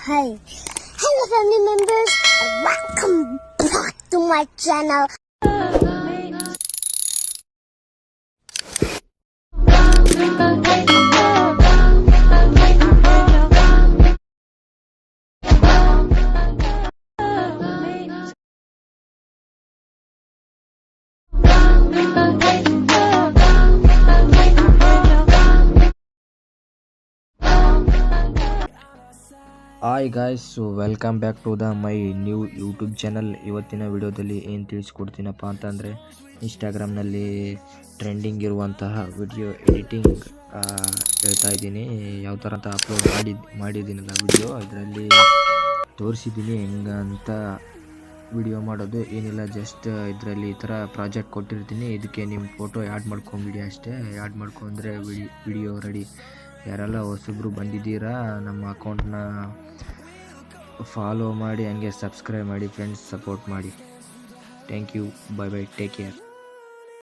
Hi. Hello family members. Welcome back to my channel. Hi guys, welcome back to the my new YouTube channel. ಇವತ್ತಿನ ವಿಡಿಯೋದಲ್ಲಿ ಏನು ತಿಳಿಸ್ಕೊಡ್ತೀನಪ್ಪ ಅಂತಂದರೆ, ಇನ್ಸ್ಟಾಗ್ರಾಮ್ನಲ್ಲಿ trending ಇರುವಂತಹ ವಿಡಿಯೋ ಎಡಿಟಿಂಗ್ ಹೇಳ್ತಾ ಇದ್ದೀನಿ. ಯಾವ ಥರ ಅಂತ ಅಪ್ಲೋಡ್ ಮಾಡಿದ್ದೀನಲ್ಲ ವಿಡಿಯೋ, ಇದರಲ್ಲಿ ತೋರಿಸಿದ್ದೀನಿ ಹೆಂಗಂತ ವಿಡಿಯೋ ಮಾಡೋದು. ಏನಿಲ್ಲ, ಜಸ್ಟ್ ಇದರಲ್ಲಿ ಈ ಥರ ಪ್ರಾಜೆಕ್ಟ್ ಕೊಟ್ಟಿರ್ತೀನಿ, ಇದಕ್ಕೆ ನಿಮ್ಮ ಫೋಟೋ ಆ್ಯಡ್ ಮಾಡ್ಕೊಂಬಿಡಿ ಅಷ್ಟೇ. ಆ್ಯಡ್ ಮಾಡ್ಕೊಂಡ್ರೆ ವಿಡಿಯೋ ರೆಡಿ. ಯಾರೆಲ್ಲ ಹೊಸಬ್ರು ಬಂದಿದ್ದೀರಾ, ನಮ್ಮ ಅಕೌಂಟ್ನ ಫಾಲೋ ಮಾಡಿ, ಹಂಗೆ ಸಬ್ಸ್ಕ್ರೈಬ್ ಮಾಡಿ ಫ್ರೆಂಡ್ಸ್, ಸಪೋರ್ಟ್ ಮಾಡಿ. Thank you, bye bye, take care.